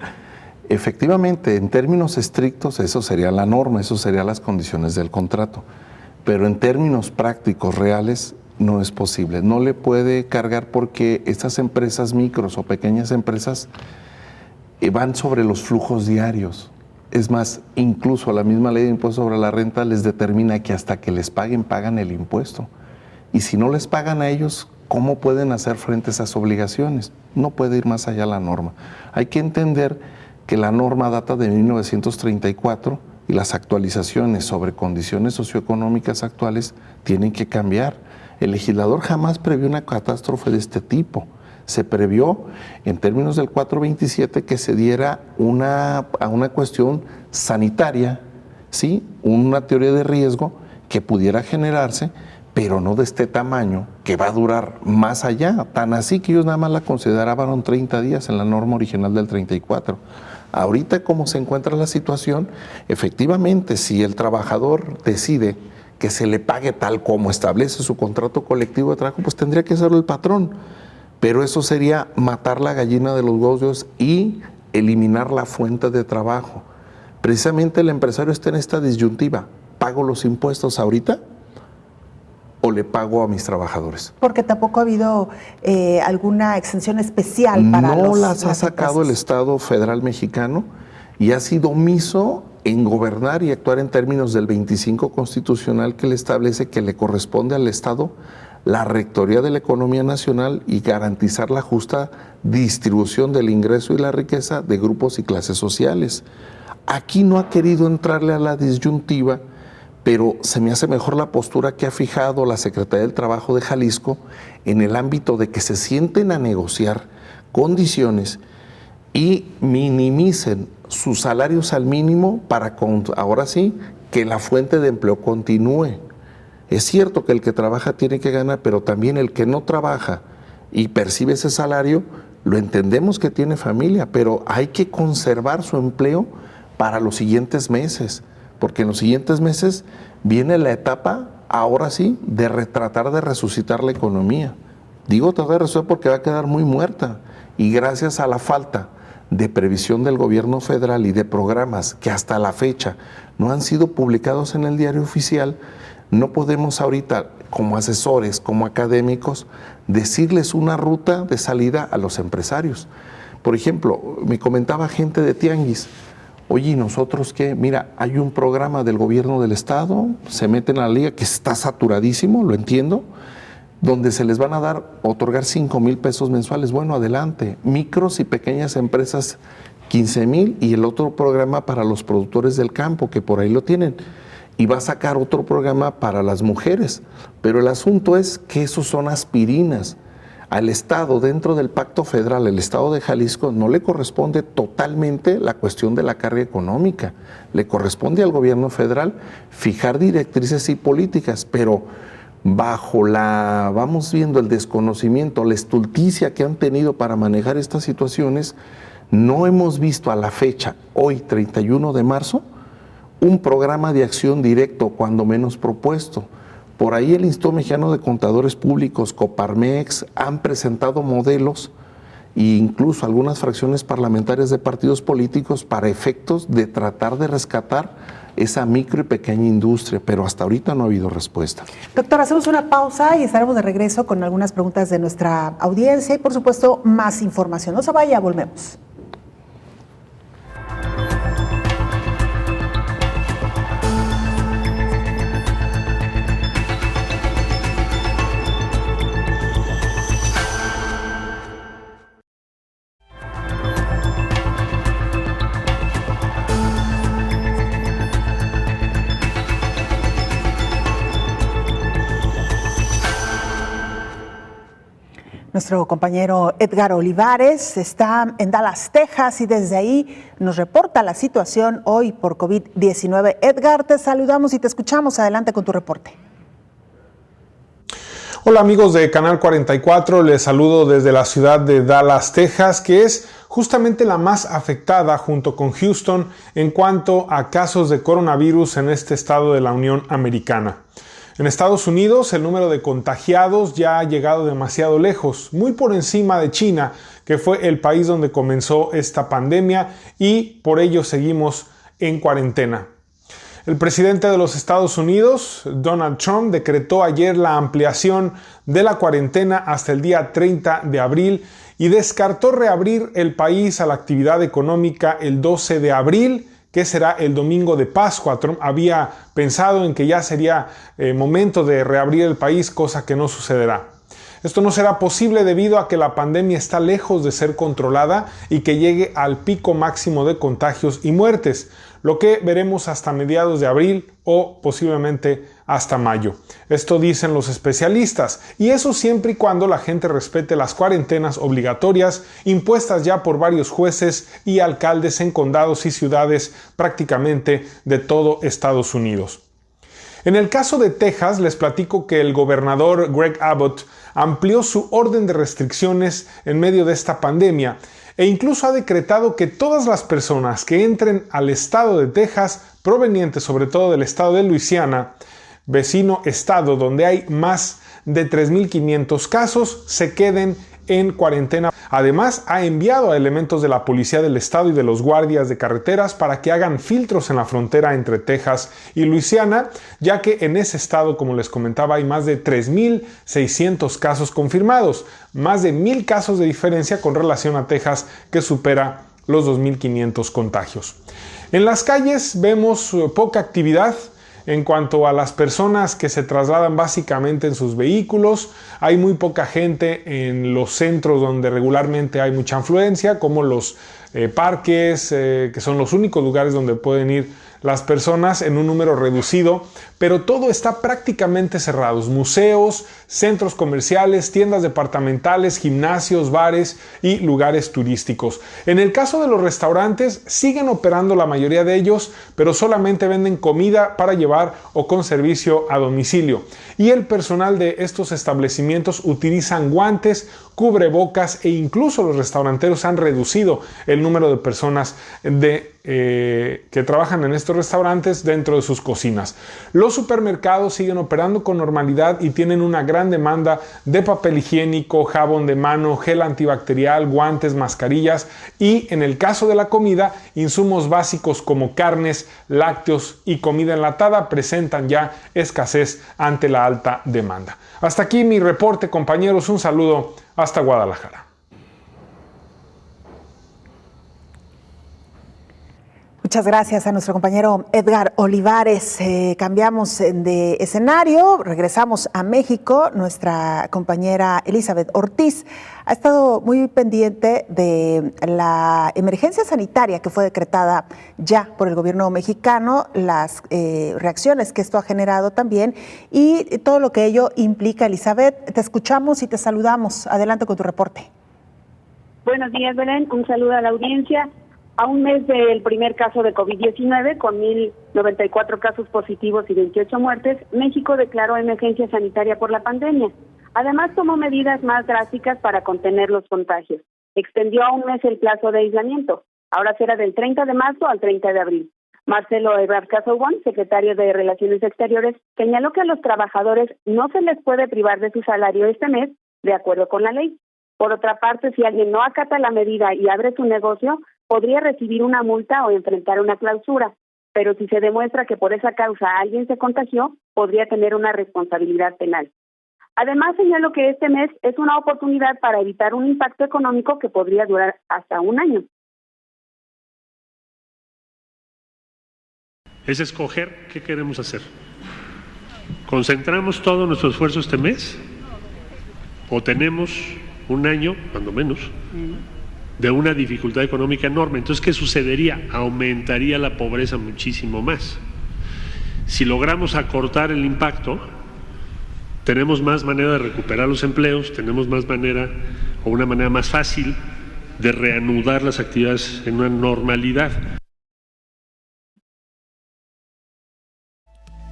efectivamente, en términos estrictos, eso sería la norma, eso serían las condiciones del contrato. Pero en términos prácticos, reales, no es posible. No le puede cargar porque estas empresas micros o pequeñas empresas van sobre los flujos diarios. Es más, incluso la misma ley de impuesto sobre la renta les determina que hasta que les paguen, pagan el impuesto. Y si no les pagan a ellos, ¿cómo pueden hacer frente a esas obligaciones? No puede ir más allá la norma. Hay que entender que la norma data de 1934 y las actualizaciones sobre condiciones socioeconómicas actuales tienen que cambiar. El legislador jamás previó una catástrofe de este tipo. Se previó, en términos del 427, que se diera a una cuestión sanitaria, ¿sí? Una teoría de riesgo que pudiera generarse, pero no de este tamaño, que va a durar más allá. Tan así que ellos nada más la consideraban 30 días en la norma original del 34. Ahorita, como se encuentra la situación, efectivamente, si el trabajador decide que se le pague tal como establece su contrato colectivo de trabajo, pues tendría que hacerlo el patrón. Pero eso sería matar la gallina de los huevos y eliminar la fuente de trabajo. Precisamente el empresario está en esta disyuntiva. ¿Pago los impuestos ahorita o le pago a mis trabajadores? Porque tampoco ha habido alguna exención especial para no las ha sacado el Estado federal mexicano y ha sido omiso en gobernar y actuar en términos del 25 constitucional que le establece que le corresponde al Estado la rectoría de la economía nacional y garantizar la justa distribución del ingreso y la riqueza de grupos y clases sociales. Aquí no ha querido entrarle a la disyuntiva, pero se me hace mejor la postura que ha fijado la Secretaría del Trabajo de Jalisco en el ámbito de que se sienten a negociar condiciones y minimicen sus salarios al mínimo para, ahora sí, que la fuente de empleo continúe. Es cierto que el que trabaja tiene que ganar, pero también el que no trabaja y percibe ese salario, lo entendemos que tiene familia, pero hay que conservar su empleo para los siguientes meses, porque en los siguientes meses viene la etapa, ahora sí, de tratar de resucitar la economía. Digo tratar de resucitar porque va a quedar muy muerta, y gracias a la falta de previsión del gobierno federal y de programas que hasta la fecha no han sido publicados en el diario oficial, no podemos ahorita, como asesores, como académicos, decirles una ruta de salida a los empresarios. Por ejemplo, me comentaba gente de tianguis, Oye, ¿y nosotros qué? Mira, hay un programa del gobierno del estado, se meten a la liga que está saturadísimo, lo entiendo, donde se les van a otorgar 5,000 pesos mensuales. Bueno, adelante. Micros y pequeñas empresas, 15,000, y el otro programa para los productores del campo, que por ahí lo tienen. Y va a sacar otro programa para las mujeres. Pero el asunto es que esos son aspirinas. Al Estado, dentro del Pacto Federal, el Estado de Jalisco, no le corresponde totalmente la cuestión de la carga económica. Le corresponde al gobierno federal fijar directrices y políticas, pero bajo vamos viendo el desconocimiento, la estulticia que han tenido para manejar estas situaciones, no hemos visto a la fecha, hoy 31 de marzo, un programa de acción directo, cuando menos propuesto. Por ahí el Instituto Mexicano de Contadores Públicos, Coparmex, han presentado modelos e incluso algunas fracciones parlamentarias de partidos políticos para efectos de tratar de rescatar esa micro y pequeña industria, pero hasta ahorita no ha habido respuesta. Doctor, hacemos una pausa y estaremos de regreso con algunas preguntas de nuestra audiencia y, por supuesto, más información. No se vaya, volvemos. Nuestro compañero Edgar Olivares está en Dallas, Texas, y desde ahí nos reporta la situación hoy por COVID-19. Edgar, te saludamos y te escuchamos. Adelante con tu reporte. Hola amigos de Canal 44, les saludo desde la ciudad de Dallas, Texas, que es justamente la más afectada junto con Houston en cuanto a casos de coronavirus en este estado de la Unión Americana. En Estados Unidos, el número de contagiados ya ha llegado demasiado lejos, muy por encima de China, que fue el país donde comenzó esta pandemia, y por ello seguimos en cuarentena. El presidente de los Estados Unidos, Donald Trump, decretó ayer la ampliación de la cuarentena hasta el día 30 de abril y descartó reabrir el país a la actividad económica el 12 de abril, que será el domingo de Pascua. Trump había pensado en que ya sería momento de reabrir el país, cosa que no sucederá. Esto no será posible debido a que la pandemia está lejos de ser controlada y que llegue al pico máximo de contagios y muertes, lo que veremos hasta mediados de abril o posiblemente hasta mayo. Esto dicen los especialistas, y eso siempre y cuando la gente respete las cuarentenas obligatorias impuestas ya por varios jueces y alcaldes en condados y ciudades prácticamente de todo Estados Unidos. En el caso de Texas, les platico que el gobernador Greg Abbott amplió su orden de restricciones en medio de esta pandemia e incluso ha decretado que todas las personas que entren al estado de Texas, provenientes sobre todo del estado de Luisiana, vecino estado donde hay más de 3.500 casos, se queden en cuarentena. Además, ha enviado a elementos de la policía del estado y de los guardias de carreteras para que hagan filtros en la frontera entre Texas y Luisiana, ya que en ese estado, como les comentaba, hay más de 3.600 casos confirmados, más de 1,000 casos de diferencia con relación a Texas, que supera los 2.500 contagios. En las calles vemos poca actividad. En cuanto a las personas que se trasladan básicamente en sus vehículos, hay muy poca gente en los centros donde regularmente hay mucha afluencia, como los parques, que son los únicos lugares donde pueden ir las personas en un número reducido, pero todo está prácticamente cerrado. Museos, centros comerciales, tiendas departamentales, gimnasios, bares y lugares turísticos. En el caso de los restaurantes, siguen operando la mayoría de ellos, pero solamente venden comida para llevar o con servicio a domicilio. Y el personal de estos establecimientos utilizan guantes, cubrebocas, e incluso los restauranteros han reducido el número de personas que trabajan en estos restaurantes dentro de sus cocinas. Los supermercados siguen operando con normalidad y tienen una gran demanda de papel higiénico, jabón de mano, gel antibacterial, guantes, mascarillas y, en el caso de la comida, insumos básicos como carnes, lácteos y comida enlatada presentan ya escasez ante la alta demanda. Hasta aquí mi reporte, compañeros. Un saludo hasta Guadalajara. Muchas gracias a nuestro compañero Edgar Olivares. Cambiamos de escenario, regresamos a México. Nuestra compañera Elizabeth Ortiz ha estado muy pendiente de la emergencia sanitaria que fue decretada ya por el gobierno mexicano, las reacciones que esto ha generado también y todo lo que ello implica. Elizabeth, te escuchamos y te saludamos. Adelante con tu reporte. Buenos días, Belén. Un saludo a la audiencia. A un mes del primer caso de COVID-19, con 1,094 casos positivos y 28 muertes, México declaró emergencia sanitaria por la pandemia. Además, tomó medidas más drásticas para contener los contagios. Extendió a un mes el plazo de aislamiento. Ahora será del 30 de marzo al 30 de abril. Marcelo Ebrard Casaubon, secretario de Relaciones Exteriores, señaló que a los trabajadores no se les puede privar de su salario este mes, de acuerdo con la ley. Por otra parte, si alguien no acata la medida y abre su negocio, podría recibir una multa o enfrentar una clausura, pero si se demuestra que por esa causa alguien se contagió, podría tener una responsabilidad penal. Además, señaló que este mes es una oportunidad para evitar un impacto económico que podría durar hasta un año. Es escoger qué queremos hacer. ¿Concentramos todo nuestro esfuerzo este mes? ¿O tenemos un año, cuando menos, de una dificultad económica enorme? Entonces, ¿qué sucedería? Aumentaría la pobreza muchísimo más. Si logramos acortar el impacto, tenemos más manera de recuperar los empleos, tenemos más manera, o una manera más fácil, de reanudar las actividades en una normalidad.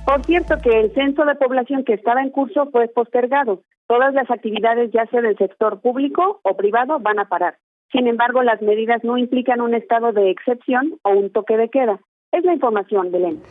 Por cierto, que el censo de población que estaba en curso fue postergado. Todas las actividades, ya sea del sector público o privado, van a parar. Sin embargo, las medidas no implican un estado de excepción o un toque de queda. Es la información, Belén.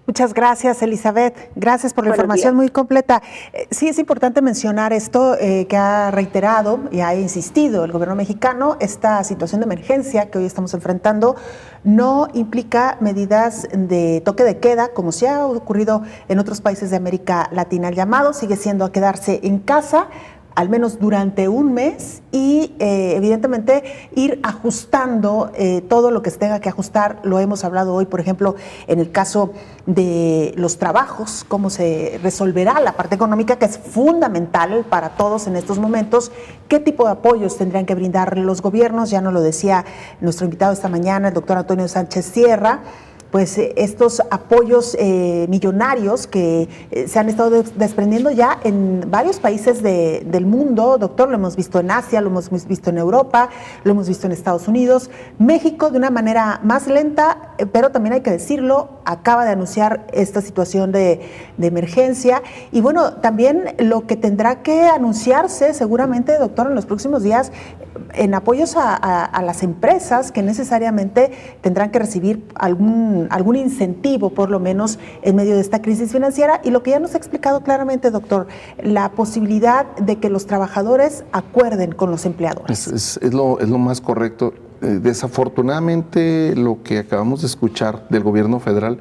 Muchas gracias, Elizabeth. Gracias por la información muy completa. Sí, es importante mencionar esto que ha reiterado y ha insistido el gobierno mexicano. Esta situación de emergencia que hoy estamos enfrentando no implica medidas de toque de queda, como se ha ocurrido en otros países de América Latina. El llamado sigue siendo a quedarse en casa, al menos durante un mes, y evidentemente ir ajustando todo lo que se tenga que ajustar. Lo hemos hablado hoy, por ejemplo, en el caso de los trabajos, cómo se resolverá la parte económica, que es fundamental para todos en estos momentos. ¿Qué tipo de apoyos tendrían que brindar los gobiernos? Ya nos lo decía nuestro invitado esta mañana, el doctor Antonio Sánchez Sierra. Pues estos apoyos millonarios que se han estado desprendiendo ya en varios países del mundo, doctor. Lo hemos visto en Asia, lo hemos visto en Europa, lo hemos visto en Estados Unidos. México, de una manera más lenta, pero también hay que decirlo, acaba de anunciar esta situación de emergencia. Y bueno, también lo que tendrá que anunciarse seguramente, doctor, en los próximos días, en apoyos a las empresas que necesariamente tendrán que recibir algún incentivo, por lo menos, en medio de esta crisis financiera. Y lo que ya nos ha explicado claramente, doctor, la posibilidad de que los trabajadores acuerden con los empleadores. Es lo más correcto. Desafortunadamente, lo que acabamos de escuchar del gobierno federal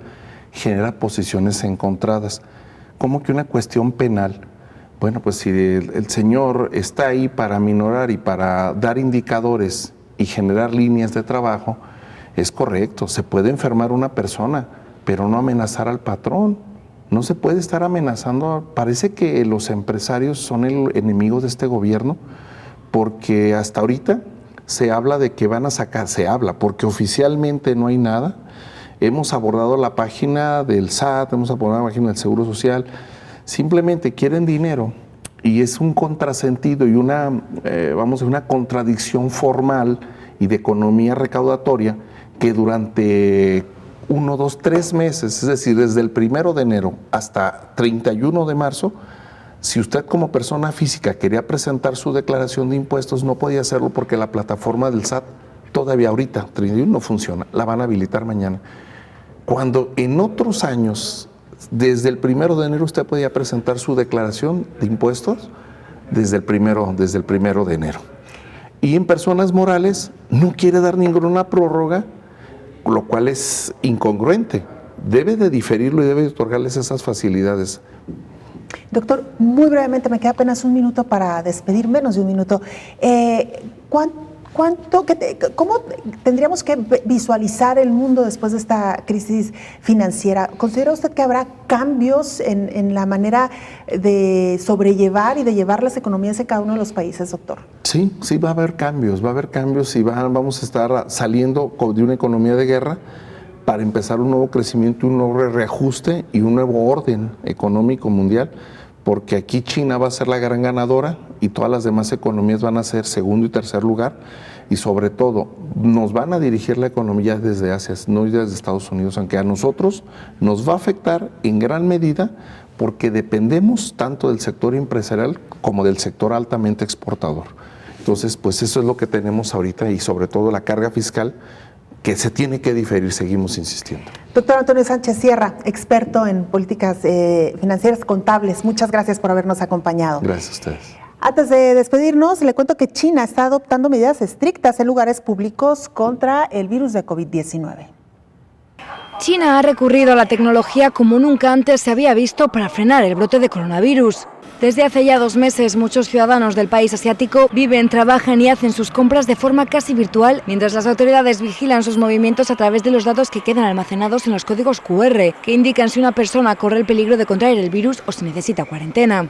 genera posiciones encontradas, como que una cuestión penal. Bueno, pues si el señor está ahí para aminorar y para dar indicadores y generar líneas de trabajo, es correcto. Se puede enfermar una persona, pero no amenazar al patrón. No se puede estar amenazando. Parece que los empresarios son el enemigo de este gobierno, porque hasta ahorita se habla de que van a sacar, porque oficialmente no hay nada. Hemos abordado la página del SAT, hemos abordado la página del Seguro Social. Simplemente quieren dinero y es un contrasentido y una contradicción formal y de economía recaudatoria que durante 1, 2, 3 meses, es decir, desde el 1 de enero hasta 31 de marzo, si usted como persona física quería presentar su declaración de impuestos, no podía hacerlo porque la plataforma del SAT todavía ahorita, 31, no funciona, la van a habilitar mañana. Cuando en otros años, desde el 1 de enero usted podía presentar su declaración de impuestos desde el 1 de enero. Y en personas morales no quiere dar ninguna prórroga, lo cual es incongruente. Debe de diferirlo y debe de otorgarles esas facilidades. Doctor, muy brevemente, me queda apenas un minuto para despedir, menos de un minuto. ¿Cómo tendríamos que visualizar el mundo después de esta crisis financiera? ¿Considera usted que habrá cambios en la manera de sobrellevar y de llevar las economías en cada uno de los países, doctor? Sí, va a haber cambios y vamos a estar saliendo de una economía de guerra para empezar un nuevo crecimiento, un nuevo reajuste y un nuevo orden económico mundial, porque aquí China va a ser la gran ganadora y todas las demás economías van a ser segundo y tercer lugar, y sobre todo nos van a dirigir la economía desde Asia, no desde Estados Unidos, aunque a nosotros nos va a afectar en gran medida porque dependemos tanto del sector empresarial como del sector altamente exportador. Entonces, pues eso es lo que tenemos ahorita, y sobre todo la carga fiscal que se tiene que diferir, seguimos insistiendo. Doctor Antonio Sánchez Sierra, experto en políticas financieras contables, muchas gracias por habernos acompañado. Gracias a ustedes. Antes de despedirnos, le cuento que China está adoptando medidas estrictas en lugares públicos contra el virus de COVID-19. China ha recurrido a la tecnología como nunca antes se había visto para frenar el brote de coronavirus. Desde hace ya 2 meses, muchos ciudadanos del país asiático viven, trabajan y hacen sus compras de forma casi virtual, mientras las autoridades vigilan sus movimientos a través de los datos que quedan almacenados en los códigos QR, que indican si una persona corre el peligro de contraer el virus o si necesita cuarentena.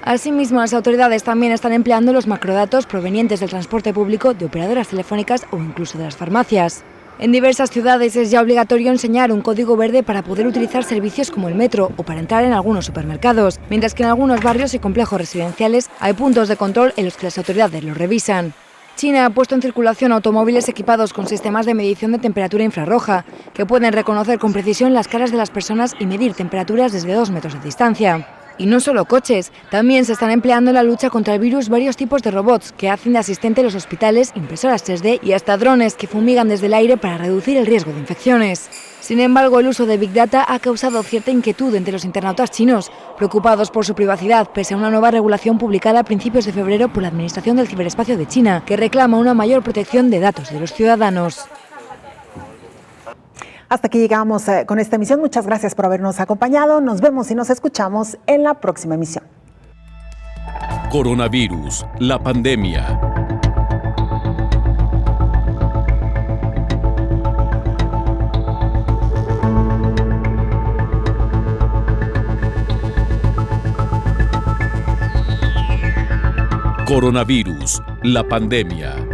Asimismo, las autoridades también están empleando los macrodatos provenientes del transporte público, de operadoras telefónicas o incluso de las farmacias. En diversas ciudades es ya obligatorio enseñar un código verde para poder utilizar servicios como el metro o para entrar en algunos supermercados, mientras que en algunos barrios y complejos residenciales hay puntos de control en los que las autoridades los revisan. China ha puesto en circulación automóviles equipados con sistemas de medición de temperatura infrarroja, que pueden reconocer con precisión las caras de las personas y medir temperaturas desde 2 metros de distancia. Y no solo coches, también se están empleando en la lucha contra el virus varios tipos de robots que hacen de asistente en los hospitales, impresoras 3D y hasta drones que fumigan desde el aire para reducir el riesgo de infecciones. Sin embargo, el uso de Big Data ha causado cierta inquietud entre los internautas chinos, preocupados por su privacidad, pese a una nueva regulación publicada a principios de febrero por la Administración del Ciberespacio de China, que reclama una mayor protección de datos de los ciudadanos. Hasta aquí llegamos con esta emisión. Muchas gracias por habernos acompañado. Nos vemos y nos escuchamos en la próxima emisión. Coronavirus, la pandemia. Coronavirus, la pandemia.